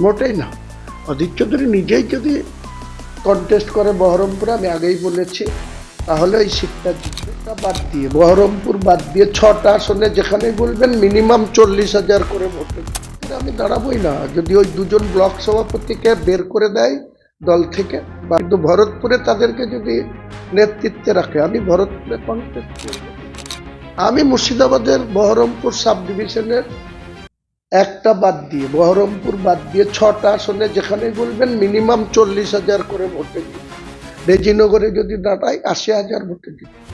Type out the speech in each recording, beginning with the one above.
মোটেই না। অধীর চৌধুরী নিজেই যদি কন্টেস্ট করে বহরমপুরে, আমি আগেই বলেছি, তাহলে ওই সিটটা জিতবে। বাদ দিয়ে বহরমপুর বাদ দিয়ে 6টা আসনে যেখানেই বলবেন মিনিমাম 40,000 করে ভোটে আমি দাঁড়াবোই না। যদি ওই দুজন ব্লক সভাপতিকে বের করে দেয় দল থেকে, বা কিন্তু ভরতপুরে তাদেরকে যদি নেতৃত্বে রাখে, আমি ভরতপুরে কন্টেস্ট করব। আমি মুর্শিদাবাদের বহরমপুর সাব ডিভিশনের একটা বাদ দিয়ে, বহরমপুর বাদ দিয়ে 6টা আসনে যেখানেই বলবেন মিনিমাম 40,000 করে ভোটে জিতবে। রেজিনগরে যদি দাঁড়ায় 80,000 ভোটে জিতবে।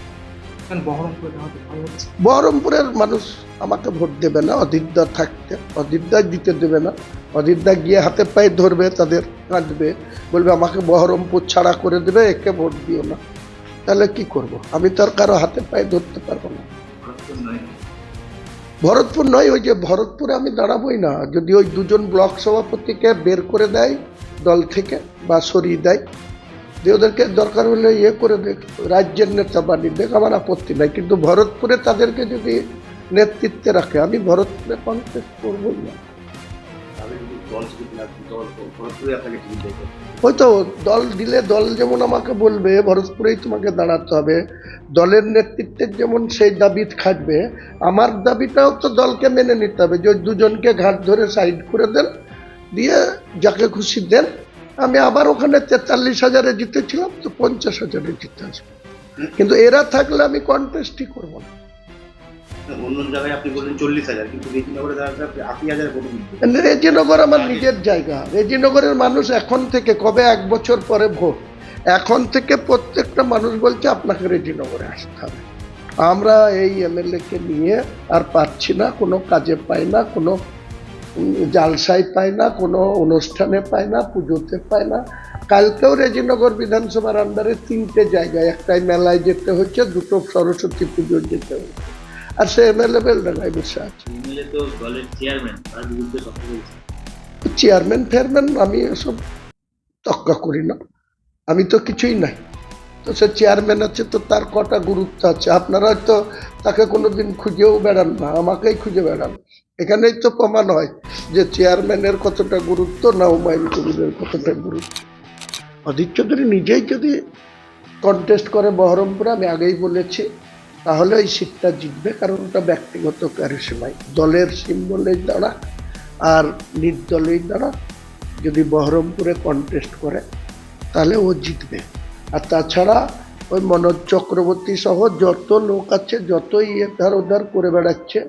বহরমপুরের মানুষ আমাকে ভোট দেবে না অধীরদা থাকতে, অধীরদা দিতে দেবে না। অধীরদা গিয়ে হাতে পায়ে ধরবে, তাদের কাঁদবে, বলবে আমাকে বহরমপুর ছাড়া করে দেবে, একে ভোট দিও না। তাহলে কি করব? আমি তো আর কারো হাতে পায়ে ধরতে পারবো না। ভরতপুর নয়, ওই যে ভরতপুরে আমি দাঁড়াবোই না। যদি ওই দুজন ব্লক সভাপতিকে বের করে দেয় দল থেকে বা সরিয়ে দেয়, যে ওদেরকে দরকার হলে ইয়ে করে দেখ, রাজ্যের নেতা বানিয়ে দেখ, আমার আপত্তি নাই। কিন্তু ভরতপুরে তাদেরকে যদি নেতৃত্বে রাখে, আমি ভরতপুরে কন্টেস্ট করবোই না। হয়তো দল দিলে দল যেমন আমাকে বলবে ভরতপুরেই তোমাকে দাঁড়াতে হবে, দলের নেতৃত্বের যেমন সেই দাবি খাটবে, আমার দাবিটাও তো দলকে মেনে নিতে হবে। যে দুজনকে ঘাট ধরে সাইড করে দেন, দিয়ে যাকে খুশি দেন। আমি আবার ওখানে 43,000-এ জিতেছিলাম, তো 50,000-এ জিতে আসবো। কিন্তু এরা থাকলে আমি কন্টেস্টই করবো না। অন্য জায়গায় আপনি বললেন 40,000, কিন্তু রেজিনগরে 80,000 ভোট। রেজিনগর আমার নিজের জায়গা। রেজিনগরের মানুষ এখন থেকে, কবে 1 বছর পরে ভোট, এখন থেকে প্রত্যেকটা মানুষ বলছে আপনাকে রেজিনগরে আসতে হবে। আমরা এই এমএলএ কে নিয়ে আর পাচ্ছি না, কোনো কাজে পাই না, কোনো জালসায় পাই না, কোনো অনুষ্ঠানে পাই না, পুজোতে পাই না। কালকেও রেজিনগর বিধানসভার আন্ডারে 3টে জায়গায়, একটাই মেলায় যেতে হচ্ছে, 2টো সরস্বতী পুজো যেতে হচ্ছে, আর সে এমএলএ বেলডাঙ্গায় বসে আছে। চেয়ারম্যান ফেয়ারম্যান আমি এসব তক্কা করি না, আমি তো কিছুই নাই। তো সে চেয়ারম্যান আছে, তো তার কটা গুরুত্ব আছে। আপনারা হয়তো তাকে কোনোদিন খুঁজেও বেড়ান না, আমাকেই খুঁজে বেড়ান। এখানেই তো প্রমাণ হয় যে চেয়ারম্যানের কতটা গুরুত্ব, না হুমায়ুন কবিরের কতটা গুরুত্ব। অধীর চৌধুরী নিজেই যদি কন্টেস্ট করে বহরমপুরে, আমি আগেই বলেছি, তাহলে ওই সিটটা জিতবে। কারণ ওটা ব্যক্তিগত কারিশমাই, দলের সিম্বলেই দাঁড়া আর নির্দলেই দাঁড়া, যদি বহরমপুরে কন্টেস্ট করে তাহলে ও জিতবে। আর তাছাড়া ওই মনোজ চক্রবর্তী সহ যত লোক আছে, যতই এধার ওধার করে বেড়াচ্ছে,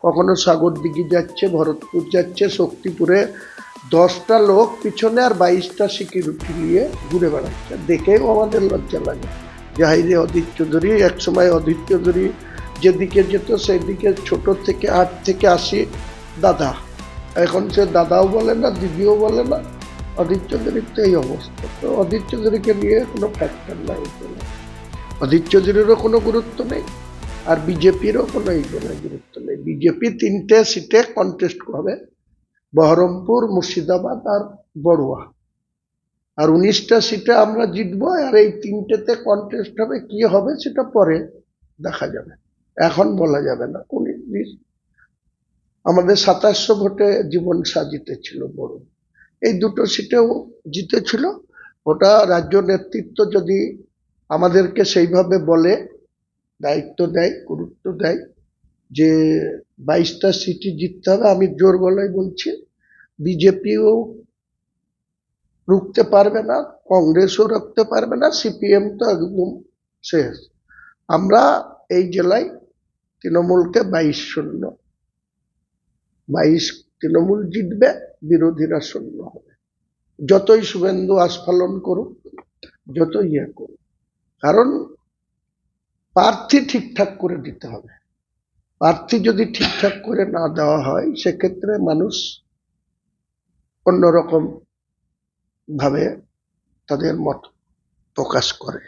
কখনো সাগরদিঘি যাচ্ছে, ভরতপুর যাচ্ছে, শক্তিপুরে 10টা লোক পিছনে আর 22টা সিকিউরিটি নিয়ে ঘুরে বেড়াচ্ছে, দেখেও আমাদের লজ্জা লাগে। যাই রে অধীর চৌধুরী, একসময় অধীর চৌধুরী যেদিকে যেত সেদিকে ছোট থেকে 8 থেকে 80 দাদা, এখন সে দাদাও বলে না, দিদিও বলে না। অধীর চৌধুরীর তো এই অবস্থা। তো অধীর চৌধুরীকে নিয়ে কোনো ফ্যাক্টর নাই, অধীর চৌধুরীরও কোনো গুরুত্ব নেই, আর বিজেপিরও কোনো গুরুত্ব নেই। বিজেপি 3টে সিটে কন্টেস্ট হবে, বহরমপুর, মুর্শিদাবাদ আর বড়ুয়া। আর 19টা সিটে আমরা জিতবো, আর এই 3টেতে কন্টেস্ট হবে। কি হবে সেটা পরে দেখা যাবে, এখন বলা যাবে না। আমাদের 2700 ভোটে জীবন জিতেছিল বড়, এই 2টো সিটেও জিতেছিল। ওটা রাজ্য নেতৃত্ব যদি আমাদেরকে সেইভাবে বলে, দায়িত্ব দেয়, গুরুত্ব দেয় যে 22টা সিটই জিততে হবে, আমি জোর গলায় বলছি বিজেপিও রুখতে পারবে না, কংগ্রেসও রুখতে পারবে না, সিপিএম তো একদম শেষ। আমরা এই জেলায় তৃণমূলকে 22-0, 22 তৃণমূল জিতবে, বিরোধীরা 0 হবে। যতই শুভেন্দু আস্ফালন করুক, যতই ইয়ে করুক, কারণ প্রার্থী ঠিকঠাক করে দিতে হবে। প্রার্থী যদি ঠিকঠাক করে না দেওয়া হয়, সেক্ষেত্রে মানুষ অন্যরকম ভাবে তাদের মত প্রকাশ করে।